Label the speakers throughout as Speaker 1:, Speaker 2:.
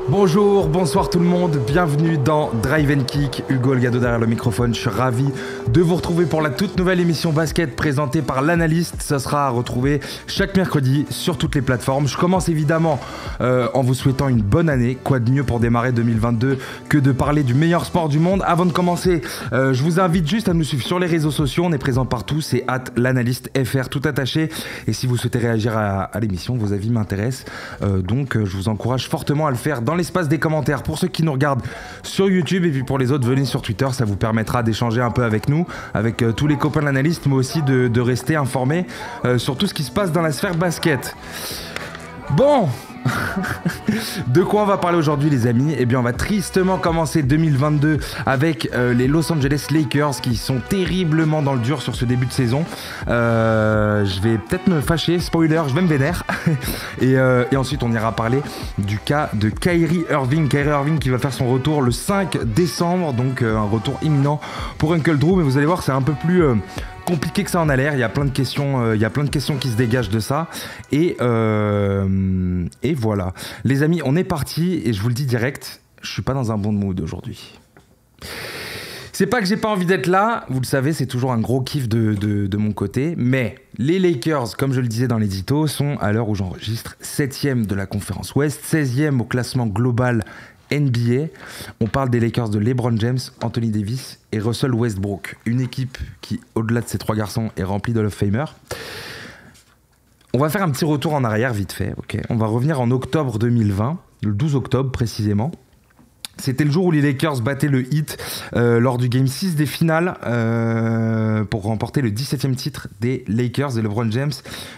Speaker 1: Bonjour, bonsoir tout le monde, bienvenue dans Drive and Kick, Hugo Olgado derrière le microphone, je suis ravi de vous retrouver pour la toute nouvelle émission basket présentée par l'analyste, ça sera à retrouver chaque mercredi sur toutes les plateformes. Je commence évidemment en vous souhaitant une bonne année, quoi de mieux pour démarrer 2022 que de parler du meilleur sport du monde. Avant de commencer, je vous invite juste à nous suivre sur les réseaux sociaux, on est présent partout, c'est @l'analystefr tout attaché, et si vous souhaitez réagir à l'émission, vos avis m'intéressent, donc je vous encourage fortement à le faire dans l'espace des commentaires pour ceux qui nous regardent sur YouTube, et puis pour les autres, venez sur Twitter, ça vous permettra d'échanger un peu avec nous, avec tous les copains de l'analyste, mais aussi de rester informés sur tout ce qui se passe dans la sphère basket. Bon, de quoi on va parler aujourd'hui les amis? Eh bien on va tristement commencer 2022 avec les Los Angeles Lakers qui sont terriblement dans le dur sur ce début de saison. Je vais peut-être me fâcher, spoiler, je vais me vénère. et ensuite on ira parler du cas de Kyrie Irving. Kyrie Irving qui va faire son retour le 5 décembre, donc un retour imminent pour Uncle Drew, mais vous allez voir c'est un peu plus compliqué que ça en a l'air, il y a plein de questions, qui se dégagent de ça, et voilà. Les amis, on est parti, et je vous le dis direct, je suis pas dans un bon mood aujourd'hui. C'est pas que j'ai pas envie d'être là, vous le savez, c'est toujours un gros kiff de mon côté, mais les Lakers, comme je le disais dans l'édito, sont, à l'heure où j'enregistre, 7e de la conférence Ouest, 16e au classement global NBA. On parle des Lakers de LeBron James, Anthony Davis et Russell Westbrook. Une équipe qui, au-delà de ces trois garçons, est remplie de Hall of Famer. On va faire un petit retour en arrière vite fait. Okay, on va revenir en octobre 2020, le 12 octobre précisément. C'était le jour où les Lakers battaient le Heat lors du Game 6 des finales pour remporter le 17e titre des Lakers, et LeBron James,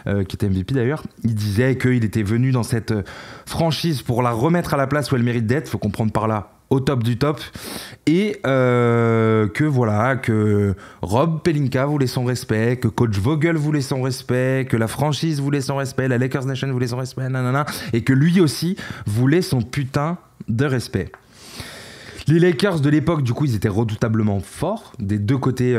Speaker 1: qui était MVP d'ailleurs, il disait qu'il était venu dans cette franchise pour la remettre à la place où elle mérite d'être, il faut comprendre par là au top du top, et que Rob Pelinka voulait son respect, que coach Vogel voulait son respect, que la franchise voulait son respect, la Lakers Nation voulait son respect, nanana, et que lui aussi voulait son putain de respect. Les Lakers de l'époque, du coup, ils étaient redoutablement forts des deux côtés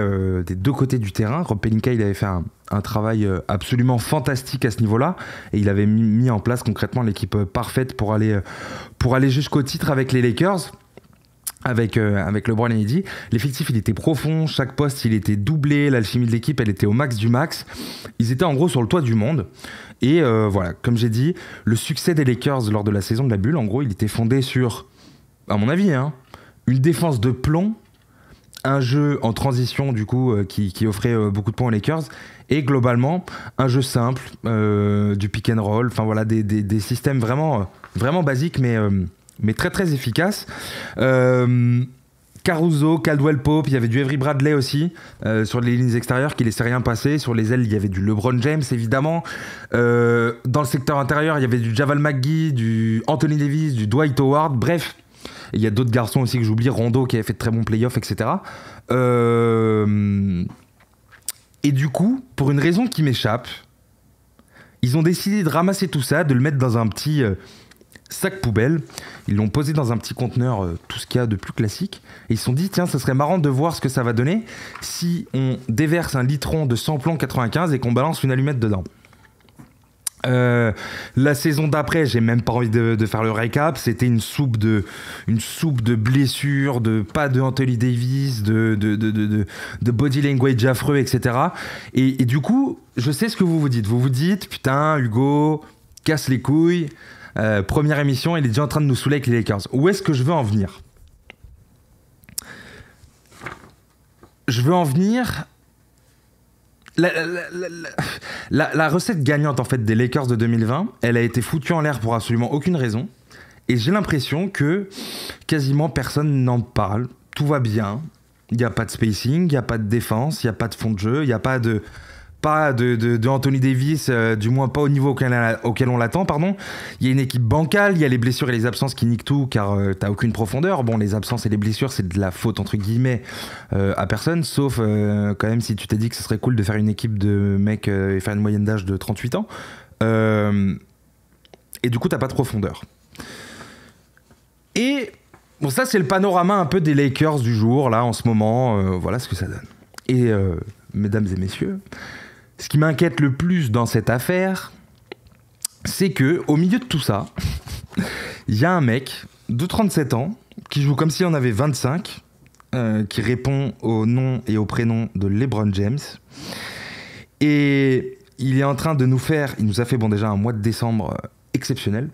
Speaker 1: du terrain. Rob Pelinka, il avait fait un travail absolument fantastique à ce niveau-là, et il avait mis en place concrètement l'équipe parfaite pour aller jusqu'au titre avec les Lakers. Avec LeBron et AD, l'effectif il était profond, chaque poste il était doublé, l'alchimie de l'équipe elle était au max du max. Ils étaient en gros sur le toit du monde. Et voilà, comme j'ai dit, le succès des Lakers lors de la saison de la bulle, en gros, il était fondé sur, à mon avis, une défense de plomb, un jeu en transition du coup qui offrait beaucoup de points aux Lakers, et globalement un jeu simple, du pick and roll, enfin voilà, des systèmes vraiment basiques mais très très efficaces. Caruso, Caldwell Pope, il y avait du Avery Bradley aussi sur les lignes extérieures qui laissaient rien passer. Sur les ailes, il y avait du LeBron James évidemment. Dans le secteur intérieur, il y avait du Javal McGee, du Anthony Davis, du Dwight Howard, bref. Il y a d'autres garçons aussi que j'oublie, Rondo qui avait fait de très bons playoffs, etc. Et du coup, pour une raison qui m'échappe, ils ont décidé de ramasser tout ça, de le mettre dans un petit sac poubelle. Ils l'ont posé dans un petit conteneur, tout ce qu'il y a de plus classique. Et ils se sont dit, tiens, ça serait marrant de voir ce que ça va donner si on déverse un litron de samplon 95 et qu'on balance une allumette dedans. La saison d'après, j'ai même pas envie de faire le récap, c'était une soupe de blessures, de pas de Anthony Davis, de body language affreux, etc. Et du coup, je sais ce que vous vous dites. Vous vous dites, putain, Hugo, casse les couilles, première émission, il est déjà en train de nous saouler avec les Lakers. Où est-ce que je veux en venir? Je veux en venir... La recette gagnante en fait des Lakers de 2020, elle a été foutue en l'air pour absolument aucune raison, et j'ai l'impression que quasiment personne n'en parle. Tout va bien, il n'y a pas de spacing, il n'y a pas de défense, il n'y a pas de fond de jeu, il n'y a pas de Anthony Davis, du moins pas au niveau auquel on l'attend, pardon. Il y a une équipe bancale, il y a les blessures et les absences qui niquent tout, car t'as aucune profondeur. Bon, les absences et les blessures, c'est de la faute entre guillemets à personne, sauf quand même si tu t'es dit que ce serait cool de faire une équipe de mecs et faire une moyenne d'âge de 38 ans. Et du coup, t'as pas de profondeur. Et bon, ça, c'est le panorama un peu des Lakers du jour, là, en ce moment. Voilà ce que ça donne. Et mesdames et messieurs, ce qui m'inquiète le plus dans cette affaire, c'est que au milieu de tout ça, il y a un mec de 37 ans qui joue comme s'il en avait 25, qui répond au nom et au prénom de LeBron James. Et il est en train de nous faire, il nous a fait déjà un mois de décembre exceptionnel,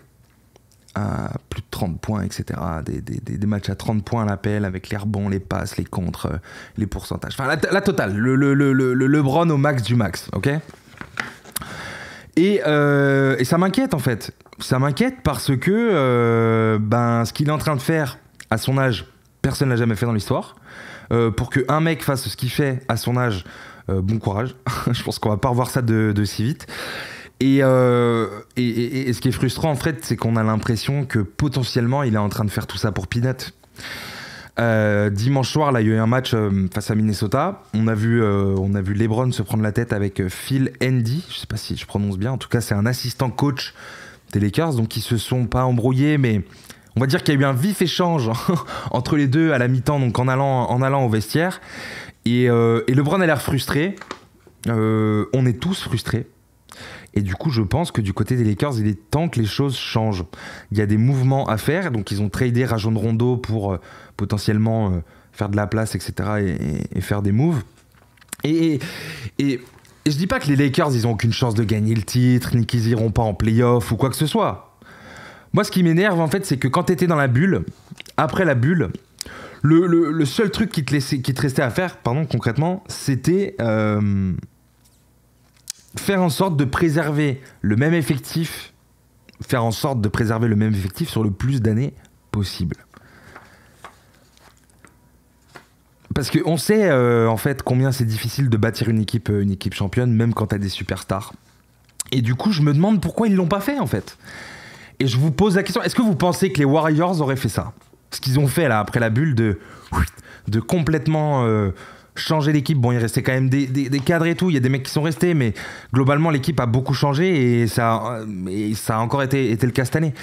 Speaker 1: à plus de 30 points, etc. Des matchs à 30 points à l'appel, avec les rebonds, les passes, les contres, les pourcentages. Enfin, la totale, le LeBron au max du max, ok ? Et ça m'inquiète en fait. Ça m'inquiète parce que ce qu'il est en train de faire à son âge, personne ne l'a jamais fait dans l'histoire. Pour qu'un mec fasse ce qu'il fait à son âge, bon courage. Je pense qu'on va pas revoir ça de si vite. Et ce qui est frustrant en fait, c'est qu'on a l'impression que potentiellement il est en train de faire tout ça pour Peanut. Dimanche soir, là, il y a eu un match face à Minnesota. On a vu LeBron se prendre la tête avec Phil Andy. Je sais pas si je prononce bien. En tout cas, c'est un assistant coach des Lakers, donc ils se sont pas embrouillés, mais on va dire qu'il y a eu un vif échange entre les deux à la mi-temps, donc en allant au vestiaire. Et LeBron a l'air frustré. On est tous frustrés. Et du coup, je pense que du côté des Lakers, il est temps que les choses changent. Il y a des mouvements à faire. Donc, ils ont tradé Rajon Rondo pour potentiellement faire de la place, etc. et faire des moves. Et je dis pas que les Lakers, ils ont aucune chance de gagner le titre, ni qu'ils iront pas en play-off ou quoi que ce soit. Moi, ce qui m'énerve, en fait, c'est que quand t'étais dans la bulle, après la bulle, le seul truc qui te restait à faire, concrètement, c'était... faire en sorte de préserver le même effectif sur le plus d'années possible. Parce qu'on sait en fait combien c'est difficile de bâtir une équipe championne, même quand t'as des superstars. Et du coup, je me demande pourquoi ils l'ont pas fait en fait. Et je vous pose la question, est-ce que vous pensez que les Warriors auraient fait ça ? Ce qu'ils ont fait là après la bulle de complètement... changer l'équipe. Bon, il restait quand même des cadres et tout. Il y a des mecs qui sont restés, mais globalement, l'équipe a beaucoup changé et ça a encore été le cas cette année.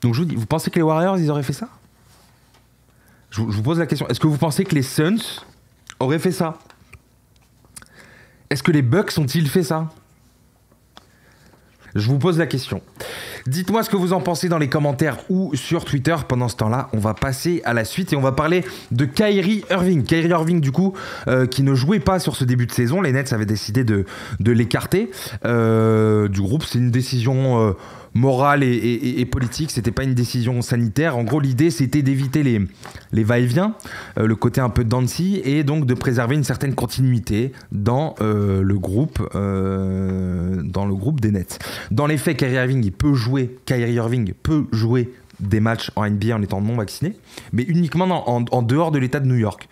Speaker 1: Donc, je vous dis, vous pensez que les Warriors, ils auraient fait ça ? Je vous pose la question. Est-ce que vous pensez que les Suns auraient fait ça ? Est-ce que les Bucks ont-ils fait ça ? Je vous pose la question. Dites-moi ce que vous en pensez dans les commentaires ou sur Twitter. Pendant ce temps-là, on va passer à la suite et on va parler de Kyrie Irving. Kyrie Irving, du coup, qui ne jouait pas sur ce début de saison. Les Nets avaient décidé de l'écarter du groupe. C'est une décision morale et politique. C'était pas une décision sanitaire. En gros, l'idée, c'était d'éviter les va-et-vient, le côté un peu Dancy, et donc de préserver une certaine continuité dans le groupe des Nets. Dans les faits, Kyrie Irving peut jouer des matchs en NBA en étant non vacciné, mais uniquement en dehors de l'État de New York.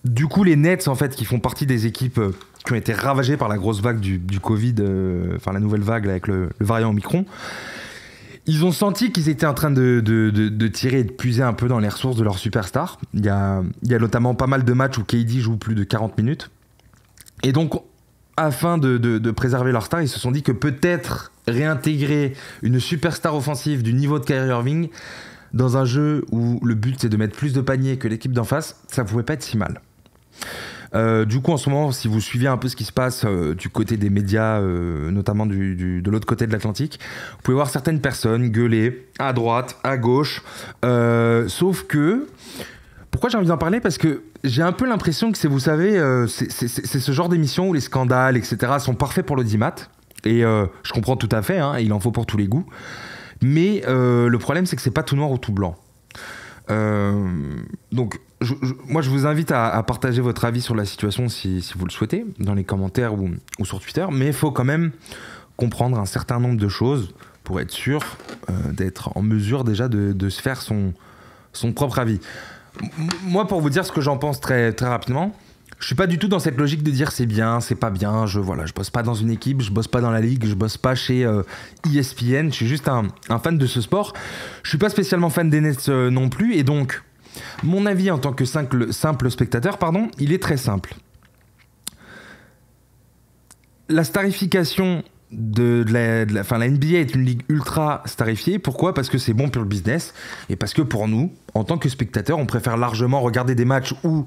Speaker 1: Du coup, les Nets, en fait, qui font partie des équipes qui ont été ravagées par la grosse vague du Covid, la nouvelle vague là, avec le variant Omicron, ils ont senti qu'ils étaient en train de tirer et de puiser un peu dans les ressources de leurs superstars. Il y a notamment pas mal de matchs où KD joue plus de 40 minutes. Et donc, afin de préserver leur star, ils se sont dit que peut-être réintégrer une superstar offensive du niveau de Kyrie Irving dans un jeu où le but c'est de mettre plus de paniers que l'équipe d'en face, ça pouvait pas être si mal. Du coup, en ce moment, si vous suivez un peu ce qui se passe du côté des médias, notamment de l'autre côté de l'Atlantique, vous pouvez voir certaines personnes gueuler à droite, à gauche, sauf que... Pourquoi j'ai envie d'en parler ? Parce que j'ai un peu l'impression que c'est, vous savez, c'est ce genre d'émission où les scandales, etc. sont parfaits pour l'audimat. Et je comprends tout à fait, hein, il en faut pour tous les goûts. Mais le problème, c'est que c'est pas tout noir ou tout blanc. Donc, moi, je vous invite à partager votre avis sur la situation si vous le souhaitez, dans les commentaires ou sur Twitter. Mais il faut quand même comprendre un certain nombre de choses pour être sûr d'être en mesure déjà de se faire son propre avis. Moi, pour vous dire ce que j'en pense très, très rapidement, je suis pas du tout dans cette logique de dire c'est bien, c'est pas bien. Je bosse pas dans une équipe, je bosse pas dans la ligue, je bosse pas chez ESPN. Je suis juste un fan de ce sport. Je suis pas spécialement fan des Nets non plus. Et donc, mon avis en tant que simple spectateur, il est très simple. La starification la NBA est une ligue ultra starifiée. Pourquoi ? Parce que c'est bon pour le business et parce que pour nous, en tant que spectateurs, on préfère largement regarder des matchs où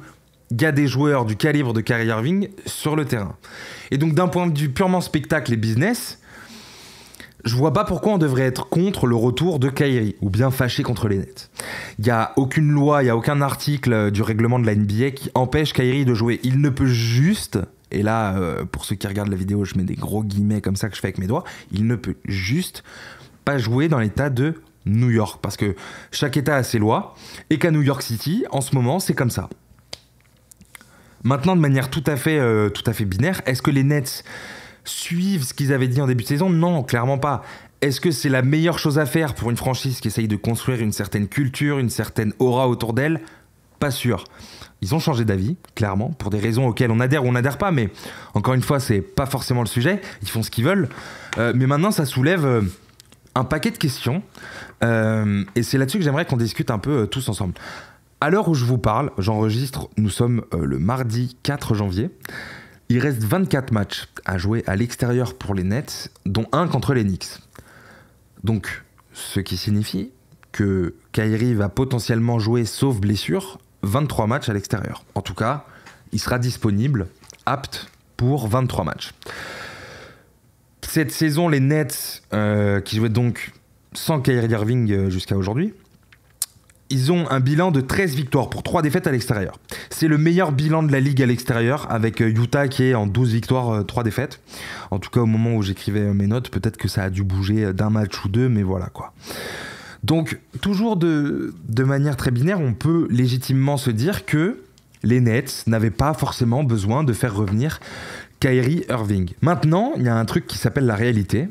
Speaker 1: y a des joueurs du calibre de Kyrie Irving sur le terrain. Et donc d'un point de vue purement spectacle et business, je vois pas pourquoi on devrait être contre le retour de Kyrie ou bien fâché contre les Nets. Il n'y a aucune loi, il n'y a aucun article du règlement de la NBA qui empêche Kyrie de jouer. Il ne peut juste, et là pour ceux qui regardent la vidéo je mets des gros guillemets comme ça que je fais avec mes doigts, il ne peut juste pas jouer dans l'état de New York parce que chaque état a ses lois et qu'à New York City en ce moment c'est comme ça. Maintenant de manière tout à fait binaire, est-ce que les Nets suivent ce qu'ils avaient dit en début de saison? Non, clairement pas. Est-ce que c'est la meilleure chose à faire pour une franchise qui essaye de construire une certaine culture, une certaine aura autour d'elle? Pas sûr. Ils ont changé d'avis, clairement, pour des raisons auxquelles on adhère ou on n'adhère pas, mais encore une fois, c'est pas forcément le sujet, ils font ce qu'ils veulent. Mais maintenant, ça soulève un paquet de questions, et c'est là-dessus que j'aimerais qu'on discute un peu tous ensemble. À l'heure où je vous parle, j'enregistre, nous sommes le mardi 4 janvier, il reste 24 matchs à jouer à l'extérieur pour les Nets, dont un contre les Knicks. Donc, ce qui signifie que Kyrie va potentiellement jouer, sauf blessure, 23 matchs à l'extérieur. En tout cas, il sera disponible, apte pour 23 matchs. Cette saison, les Nets, qui jouaient donc sans Kyrie Irving jusqu'à aujourd'hui, ils ont un bilan de 13 victoires pour 3 défaites à l'extérieur. C'est le meilleur bilan de la ligue à l'extérieur, avec Utah qui est en 12 victoires, 3 défaites. En tout cas, au moment où j'écrivais mes notes, peut-être que ça a dû bouger d'un match ou deux, mais voilà quoi. Donc, toujours de manière très binaire, on peut légitimement se dire que les Nets n'avaient pas forcément besoin de faire revenir Kyrie Irving. Maintenant, il y a un truc qui s'appelle la réalité.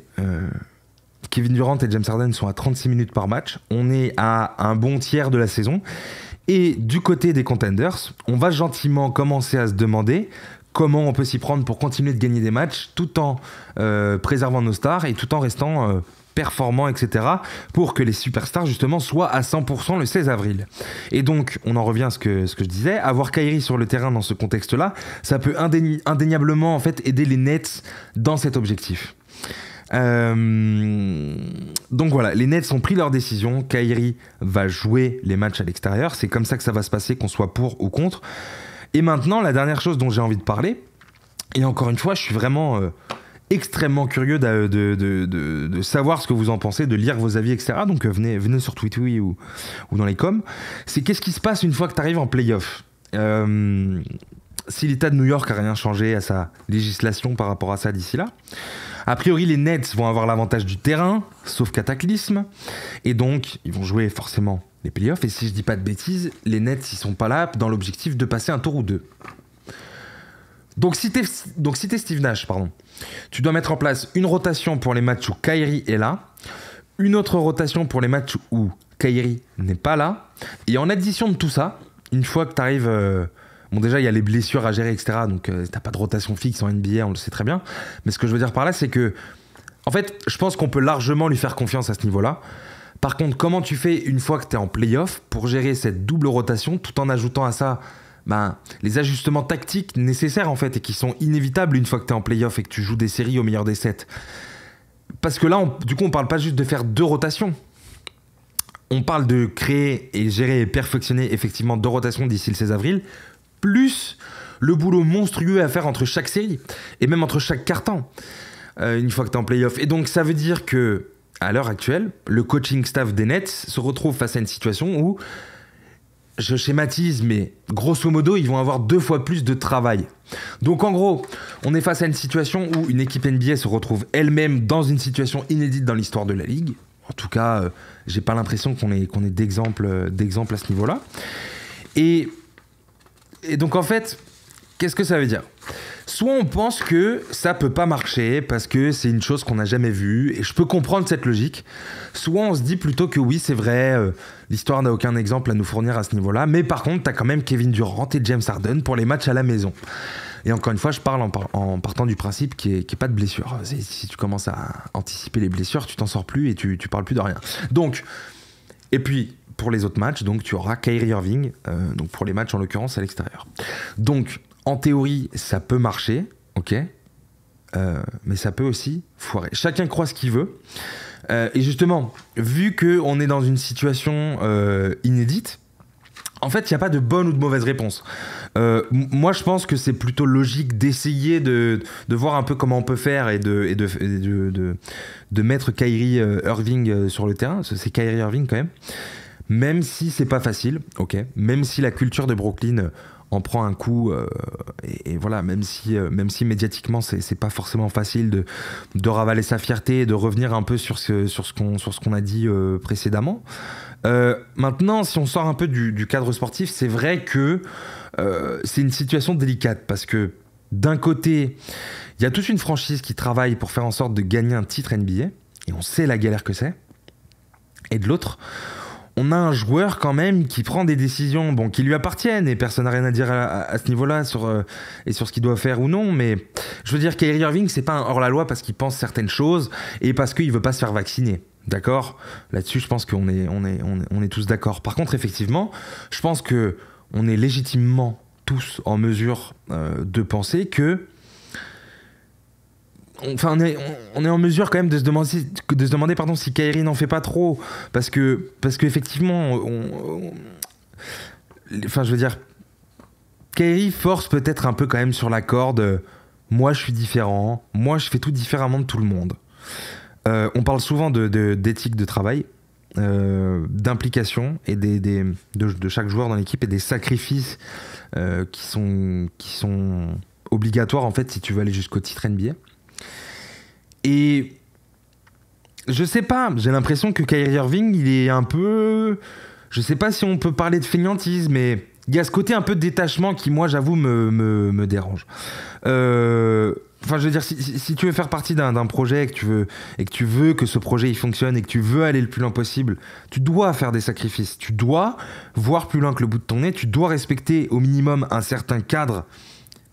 Speaker 1: Kevin Durant et James Harden sont à 36 minutes par match. On est à un bon tiers de la saison. Et du côté des contenders, on va gentiment commencer à se demander comment on peut s'y prendre pour continuer de gagner des matchs tout en préservant nos stars et tout en restant performants, etc. pour que les superstars, justement, soient à 100% le 16 avril. Et donc, on en revient à ce que je disais, avoir Kyrie sur le terrain dans ce contexte-là, ça peut indéniablement en fait, aider les Nets dans cet objectif. Donc voilà, les Nets ont pris leur décision. Kyrie va jouer les matchs à l'extérieur. C'est comme ça que ça va se passer, qu'on soit pour ou contre. Et maintenant, la dernière chose dont j'ai envie de parler, et encore une fois, je suis vraiment extrêmement curieux de savoir ce que vous en pensez, de lire vos avis, etc. Donc venez sur Twitter ou dans les coms. C'est qu'est-ce qui se passe une fois que tu arrives en play-off. Si l'État de New York a rien changé à sa législation par rapport à ça d'ici là, a priori les Nets vont avoir l'avantage du terrain, sauf cataclysme, et donc ils vont jouer forcément les playoffs, et si je dis pas de bêtises, les Nets ils sont pas là dans l'objectif de passer un tour ou deux. Donc si t'es Steve Nash, tu dois mettre en place une rotation pour les matchs où Kyrie est là, une autre rotation pour les matchs où Kyrie n'est pas là, et en addition de tout ça, une fois que tu arrives... Bon, déjà, il y a les blessures à gérer, etc. Donc, t'as pas de rotation fixe en NBA, on le sait très bien. Mais ce que je veux dire par là, c'est que... En fait, je pense qu'on peut largement lui faire confiance à ce niveau-là. Par contre, comment tu fais une fois que t'es en play-off pour gérer cette double rotation, tout en ajoutant à ça les ajustements tactiques nécessaires, en fait, et qui sont inévitables une fois que t'es en play-off et que tu joues des séries au meilleur des 7. Parce que là, du coup, on parle pas juste de faire 2 rotations. On parle de créer et gérer et perfectionner effectivement 2 rotations d'ici le 16 avril, plus le boulot monstrueux à faire entre chaque série et même entre chaque quart-temps une fois que tu es en play-off. Et donc ça veut dire que à l'heure actuelle, le coaching staff des Nets se retrouve face à une situation où, je schématise, mais grosso modo, ils vont avoir 2 fois plus de travail. Donc en gros, on est face à une situation où une équipe NBA se retrouve elle-même dans une situation inédite dans l'histoire de la Ligue. En tout cas, j'ai pas l'impression qu'on ait d'exemple à ce niveau-là. Et donc en fait, qu'est-ce que ça veut dire ? Soit on pense que ça peut pas marcher parce que c'est une chose qu'on n'a jamais vue, et je peux comprendre cette logique. Soit on se dit plutôt que oui, c'est vrai, l'histoire n'a aucun exemple à nous fournir à ce niveau-là, mais par contre, t'as quand même Kevin Durant et James Harden pour les matchs à la maison. Et encore une fois, je parle en partant du principe qu'il n'y ait pas de blessure. Si tu commences à anticiper les blessures, tu t'en sors plus et tu parles plus de rien. Donc, et puis... Pour les autres matchs, donc tu auras Kyrie Irving, donc pour les matchs en l'occurrence à l'extérieur. Donc en théorie, ça peut marcher, ok, mais ça peut aussi foirer. Chacun croit ce qu'il veut. Et justement, vu qu'on est dans une situation inédite, En fait, il n'y a pas de bonne ou de mauvaise réponse. Moi, je pense que c'est plutôt logique d'essayer de voir un peu comment on peut faire et de mettre Kyrie Irving sur le terrain. C'est Kyrie Irving quand même. Même si c'est pas facile, ok. Même si la culture de Brooklyn en prend un coup, et voilà, même si médiatiquement c'est pas forcément facile de ravaler sa fierté et de revenir un peu sur ce qu'on a dit précédemment. Maintenant, si on sort un peu du cadre sportif, c'est vrai que c'est une situation délicate parce que d'un côté, il y a toute une franchise qui travaille pour faire en sorte de gagner un titre NBA et on sait la galère que c'est. Et de l'autre, on a un joueur quand même qui prend des décisions qui lui appartiennent et personne n'a rien à dire à ce niveau-là sur ce qu'il doit faire ou non. Mais je veux dire, Kyrie Irving, c'est pas un hors-la-loi parce qu'il pense certaines choses et parce qu'il veut pas se faire vacciner. D'accord ? Là-dessus, je pense qu'on est tous d'accord. Par contre, effectivement, je pense qu'on est légitimement tous en mesure de penser que... Enfin, on est en mesure quand même de se demander si Kyrie n'en fait pas trop. Parce que effectivement, enfin, je veux dire, Kyrie force peut-être un peu quand même sur la corde. Moi, je suis différent. Moi, je fais tout différemment de tout le monde. On parle souvent d'éthique de travail, d'implication et de chaque joueur dans l'équipe et des sacrifices qui sont obligatoires en fait si tu veux aller jusqu'au titre NBA. Et je sais pas, j'ai l'impression que Kyrie Irving, il est un peu... Je sais pas si on peut parler de fainéantisme, mais il y a ce côté un peu de détachement qui, moi, j'avoue, me dérange. Enfin, je veux dire, si tu veux faire partie d'un projet et que tu veux que ce projet il fonctionne et que tu veux aller le plus loin possible, tu dois faire des sacrifices. Tu dois voir plus loin que le bout de ton nez. Tu dois respecter au minimum un certain cadre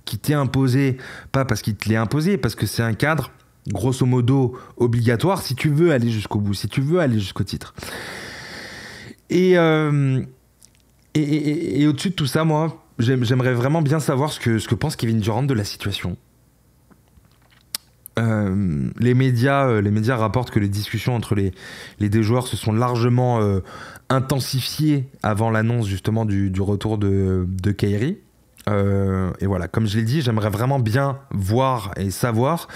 Speaker 1: qui t'est imposé, pas parce qu'il te l'est imposé, parce que c'est un cadre grosso modo obligatoire si tu veux aller jusqu'au bout, si tu veux aller jusqu'au titre. Et au-dessus de tout ça, moi, j'aimerais vraiment bien savoir ce que pense Kevin Durant de la situation. Les médias rapportent que les discussions entre les deux joueurs se sont largement intensifiées avant l'annonce justement du retour de Kyrie. Et voilà, comme je l'ai dit, j'aimerais vraiment bien voir et savoir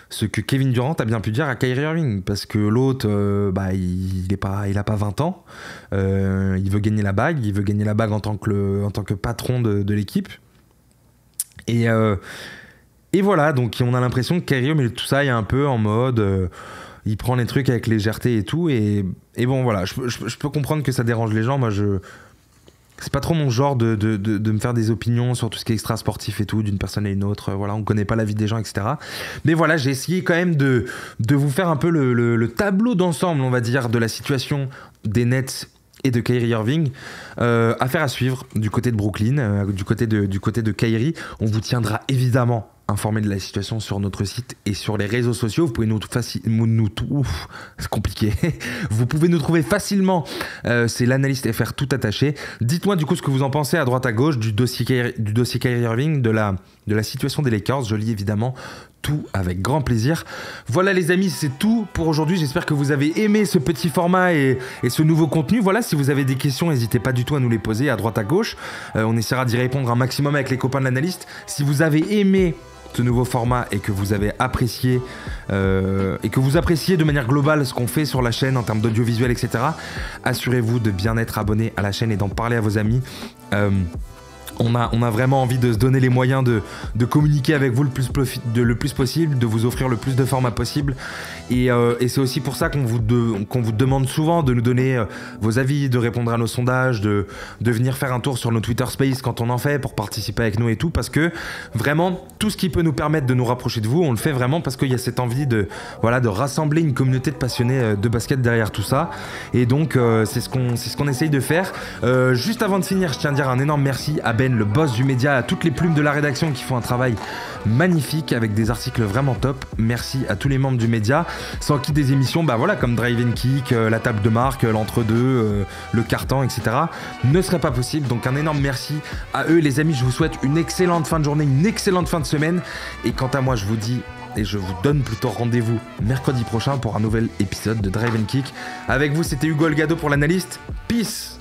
Speaker 1: ce que Kevin Durant a bien pu dire à Kyrie Irving, parce que l'autre, il a pas 20 ans, il veut gagner la bague en tant que patron de l'équipe. Et voilà, donc on a l'impression que Kyrie, mais tout ça, il est un peu en mode... il prend les trucs avec légèreté et tout, et bon, voilà, je peux comprendre que ça dérange les gens. Moi, c'est pas trop mon genre de me faire des opinions sur tout ce qui est extra sportif et tout, d'une personne à une autre. Voilà, on connaît pas la vie des gens, etc. Mais voilà, j'ai essayé quand même de vous faire un peu le tableau d'ensemble, on va dire, de la situation des Nets et de Kyrie Irving. Affaire à suivre du côté de Brooklyn, du côté de Kyrie. On vous tiendra évidemment informé de la situation sur notre site et sur les réseaux sociaux. Vous pouvez c'est compliqué. Vous pouvez nous trouver facilement. C'est l'analyste FR tout attaché. Dites-moi du coup ce que vous en pensez à droite à gauche du dossier Kyrie Irving, de la situation des Lakers. Je lis évidemment tout avec grand plaisir. Voilà les amis, c'est tout pour aujourd'hui. J'espère que vous avez aimé ce petit format et ce nouveau contenu. Voilà, si vous avez des questions, n'hésitez pas du tout à nous les poser à droite à gauche. On essaiera d'y répondre un maximum avec les copains de l'analyste. Si vous avez aimé ce nouveau format et que vous avez apprécié de manière globale ce qu'on fait sur la chaîne en termes d'audiovisuel, etc., assurez-vous de bien être abonné à la chaîne et d'en parler à vos amis. On a vraiment envie de se donner les moyens de communiquer avec vous le plus possible, de vous offrir le plus de formats possible. Et c'est aussi pour ça qu'on vous demande souvent de nous donner vos avis, de répondre à nos sondages, de venir faire un tour sur nos Twitter Space quand on en fait pour participer avec nous et tout. Parce que vraiment, tout ce qui peut nous permettre de nous rapprocher de vous, on le fait vraiment parce qu'il y a cette envie de rassembler une communauté de passionnés de basket derrière tout ça. Et donc, c'est ce qu'on essaye de faire. Juste avant de finir, je tiens à dire un énorme merci à Ben, le boss du média, à toutes les plumes de la rédaction qui font un travail magnifique avec des articles vraiment top. Merci à tous les membres du média, sans qui des émissions comme Drive and Kick, la table de marque, l'entre-deux, le carton, etc. ne seraient pas possibles. Donc un énorme merci à eux les amis. Je vous souhaite une excellente fin de journée, une excellente fin de semaine, et quant à moi je vous dis et je vous donne plutôt rendez-vous mercredi prochain pour un nouvel épisode de Drive and Kick. Avec vous, c'était Hugo Olgado pour l'analyste. Peace.